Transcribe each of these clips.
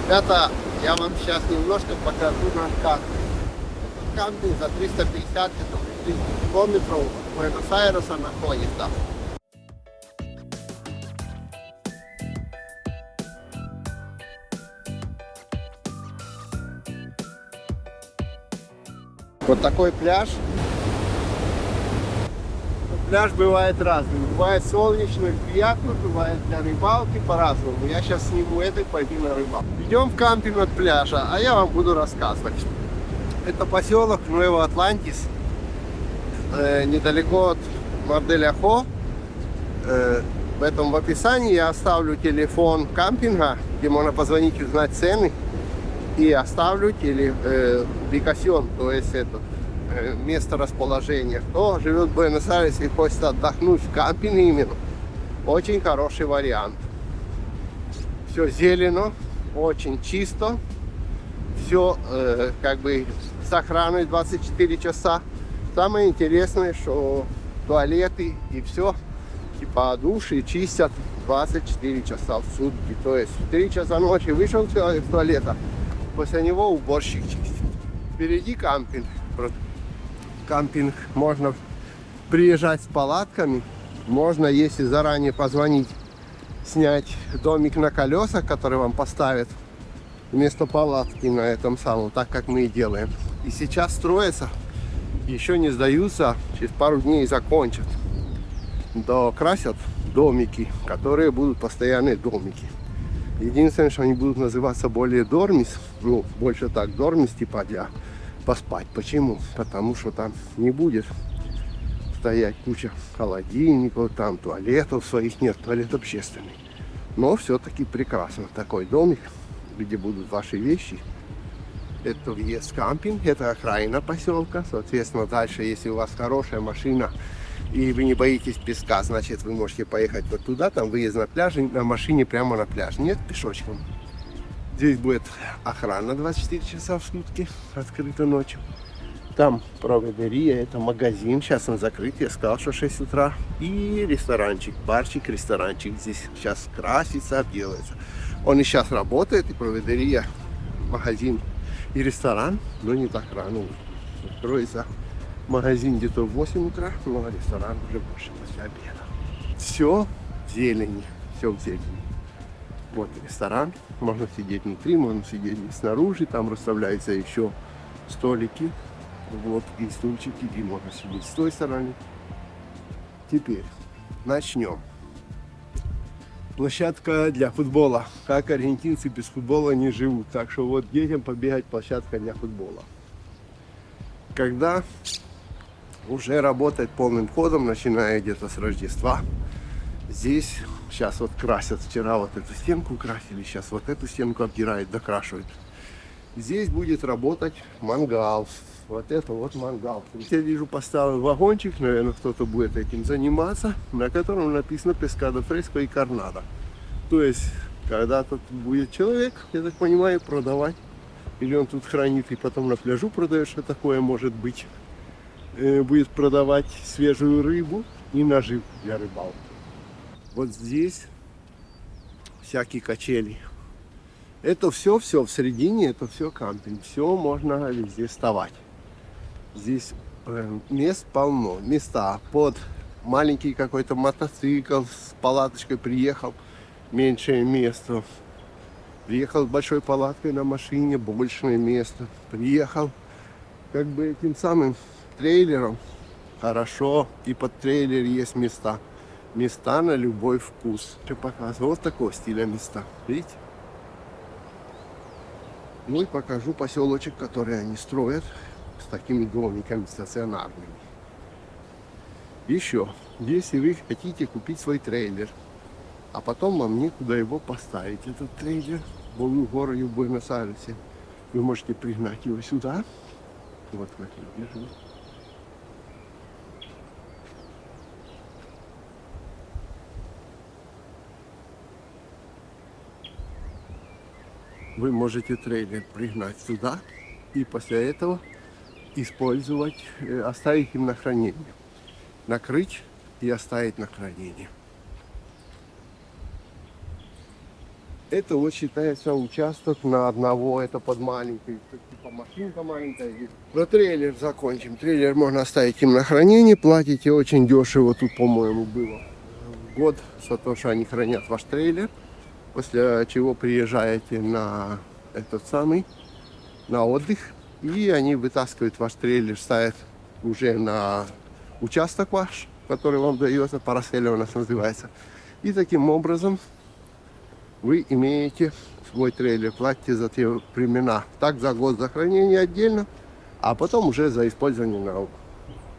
Ребята, я вам сейчас немножко покажу наш кампинг. Этот кампинг за 350 километров от Буэнос-Айреса находится. Вот такой пляж. Пляж бывает разный. Бывает солнечный, приятно, бывает для рыбалки по-разному. Я сейчас сниму это и пойду на рыбалку. Идем в кампинг от пляжа, а я вам буду рассказывать. Это поселок Нуэво-Атлантис, недалеко от Мар-дель-Ахо. В этом в описании я оставлю телефон кампинга, где можно позвонить и узнать цены. И оставлю убикасьон, то есть это место расположения. Кто живет в Буэнос-Айресе и хочет отдохнуть в кампинге именно, очень хороший вариант. Все зелено, очень чисто, все как бы с охраной 24 часа. Самое интересное, что туалеты и все, типа души чистят 24 часа в сутки. То есть в 3 часа ночи вышел человек с туалета, после него уборщик чистит. Впереди кампинг. Кампинг можно приезжать с палатками. Можно, если заранее позвонить, снять домик на колесах, который вам поставят вместо палатки на этом самом, так как мы и делаем. И сейчас строится, еще не сдаются, через пару дней закончат. Докрасят домики, которые будут постоянные домики. Единственное, что они будут называться более дормис, ну, больше так, дормис, типа для поспать. Почему? Потому что там не будет стоять куча холодильников, там туалетов своих нет, туалет общественный. Но все-таки прекрасно. Такой домик, где будут ваши вещи. Это въезд в кампинг, это окраина поселка. Соответственно, дальше, если у вас хорошая машина, и вы не боитесь песка, значит, вы можете поехать вот туда, там выезд на пляж, на машине прямо на пляж. Нет, пешочком. Здесь будет охрана 24 часа в сутки, открыта ночью. Там проводерия, это магазин, сейчас он закрыт, я сказал, что 6 утра. И ресторанчик, барчик, ресторанчик здесь сейчас красится, обделается. Он и сейчас работает, и проводерия, магазин и ресторан, но не так рано. Откроется магазин где-то в 8 утра, но ресторан уже больше после обеда. Все в зелени, все в зелени. Вот ресторан, можно сидеть внутри, можно сидеть снаружи, там расставляются еще столики, вот, и стульчики, и можно сидеть с той стороны. Теперь начнем. Площадка для футбола. Как аргентинцы без футбола не живут, так что вот детям побегать площадка для футбола. Когда уже работает полным ходом, начиная где-то с Рождества. Здесь сейчас вот красят, вчера вот эту стенку красили, сейчас вот эту стенку обдирают, докрашивают. Здесь будет работать мангал. Вот это вот мангал. Я вижу, поставил вагончик, наверное, кто-то будет этим заниматься, на котором написано Pescado Fresco и Carnada. То есть, когда тут будет человек, я так понимаю, продавать, или он тут хранит и потом на пляжу продает, что такое может быть, будет продавать свежую рыбу и наживку для рыбалки. Вот здесь всякие качели. Это все в середине, это все кампинг. Все можно везде вставать. Здесь мест полно. Места под маленький какой-то мотоцикл с палаточкой приехал. Меньшее место. Приехал с большой палаткой на машине, большее место. Приехал как бы этим самым трейлером. Хорошо. И под трейлер есть места. Места на любой вкус. Что показываю? Вот такого стиля места. Видите? Ну и покажу поселочек, который они строят с такими домиками стационарными. Еще, если вы хотите купить свой трейлер, а потом вам некуда его поставить, этот трейлер, в городе в Буэнос-Айресе, вы можете пригнать его сюда. Вот как я держу. Вы можете трейлер пригнать сюда и после этого использовать, оставить им на хранение. Накрыть и оставить на хранение. Это вот считается участок на одного, это под маленький, типа машинка маленькая. Про трейлер закончим. Трейлер можно оставить им на хранение, платите очень дешево. Тут, по-моему, было год за то, что они хранят ваш трейлер. После чего приезжаете на этот самый, на отдых. И они вытаскивают ваш трейлер, ставят уже на участок ваш, который вам дается, парасель у нас называется. И таким образом вы имеете свой трейлер, платите за те времена. Так за год за хранение отдельно, а потом уже за использование на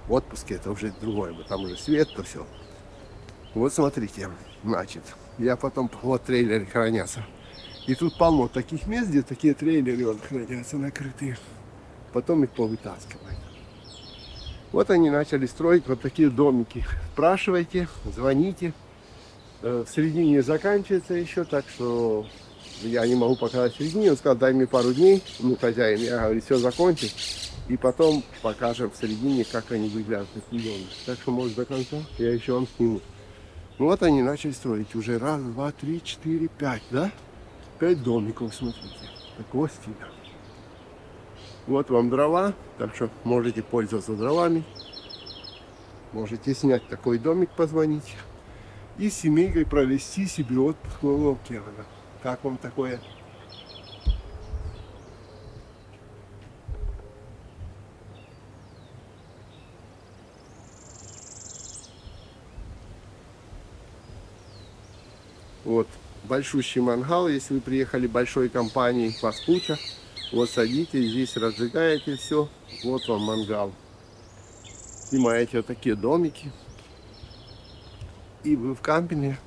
отпуске. Это уже другое, там уже свет, то все. Вот смотрите, значит, я потом, вот трейлеры хранятся. И тут полно таких мест, где такие трейлеры вот хранятся накрытые. Потом их повытаскивают. Вот они начали строить вот такие домики. Спрашивайте, звоните. В середине заканчивается еще, так что я не могу показать в середине. Он сказал, дай мне пару дней, ну, хозяин. Я говорю, все закончим. И потом покажем в середине, как они выглядят, такие домики. Так что, может, до конца я еще вам сниму. Ну, вот они начали строить уже раз, два, три, четыре, пять, да? 5 домиков, смотрите. Такого стиля. Вот вам дрова, так что можете пользоваться дровами. Можете снять такой домик, позвонить. И с семейкой провести себе отпуск в Лоукерна. Как вам такое? Вот большущий мангал, если вы приехали большой компанией, вас куча. Вот садитесь, здесь разжигаете все. Вот вам мангал. Снимаете вот такие домики. И вы в кампинге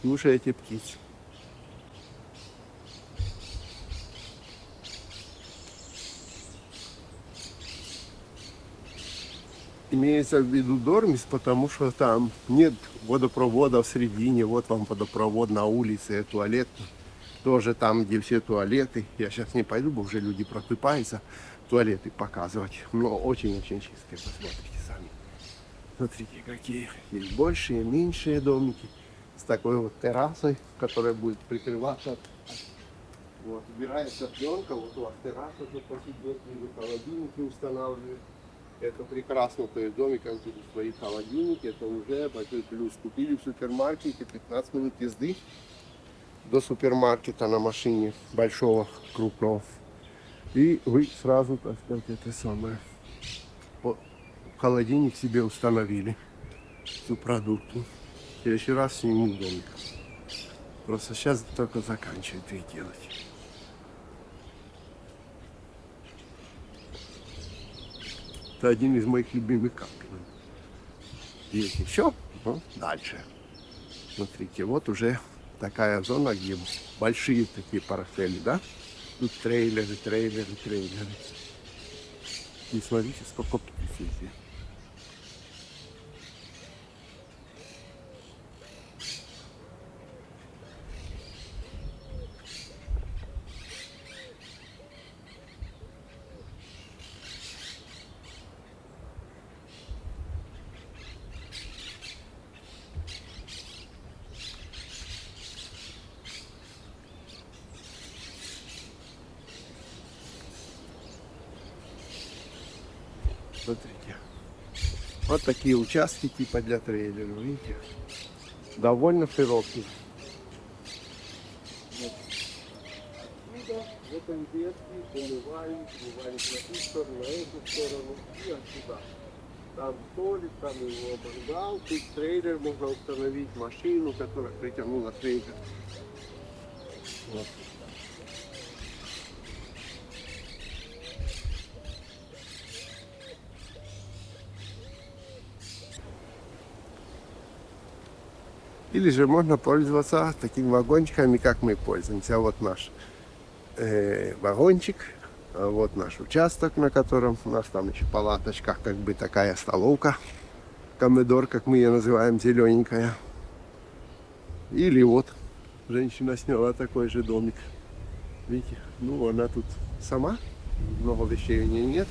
слушаете птиц. Имеется в виду Дормис, потому что там нет водопровода в середине. Вот вам водопровод на улице, туалет. Тоже там, где все туалеты. Я сейчас не пойду, потому что уже люди просыпаются туалеты показывать. Но очень-очень чистые, посмотрите сами. Смотрите, какие есть большие, меньшие домики. С такой вот террасой, которая будет прикрываться. Вот, убирается пленка, вот у вас терраса тут посидеть, вы холодильники устанавливают. Это прекрасно, то есть домиком тут свои холодильники, это уже большой плюс. Купили в супермаркете 15 минут езды до супермаркета на машине большого, крупного. И вы сразу, так сказать, это самое, холодильник себе установили, всю продукцию. В следующий раз сниму домик. Просто сейчас только заканчивают их делать. Это один из моих любимых кампингов. Есть еще, но дальше. Смотрите, вот уже такая зона, где большие такие парасели, да? Тут трейлеры. И смотрите, сколько птиц здесь. Смотрите. Вот такие участки типа для трейлеров, видите? Довольно широкие. Вот. Отсюда, в этом ветке, умывальник на ту сторону, на эту сторону и отсюда. Там столик, там его мангал, тут трейлер можно установить, машину, которая притянула трейлер. Вот. Или же можно пользоваться такими вагончиками, как мы пользуемся. Вот наш вагончик, вот наш участок, на котором у нас там еще палаточка, как бы такая столовка, комедор, как мы ее называем, зелененькая. Или вот женщина сняла такой же домик. Видите, ну она тут сама, много вещей у нее нет.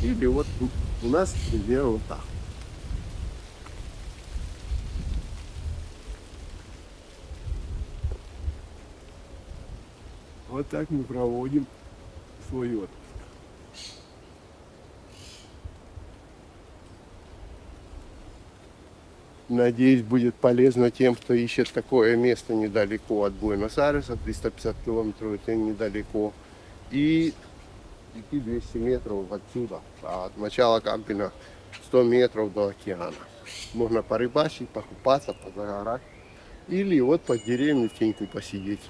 Или вот у нас, например, вот так. Вот так мы проводим свой отпуск. Надеюсь, будет полезно тем, кто ищет такое место недалеко от Буэнос-Айреса, 350 километров, это недалеко. И идти 200 метров отсюда, а от начала кампинга 100 метров до океана. Можно порыбачить, покупаться, позагорать. Или вот под деревней в теньку посидеть.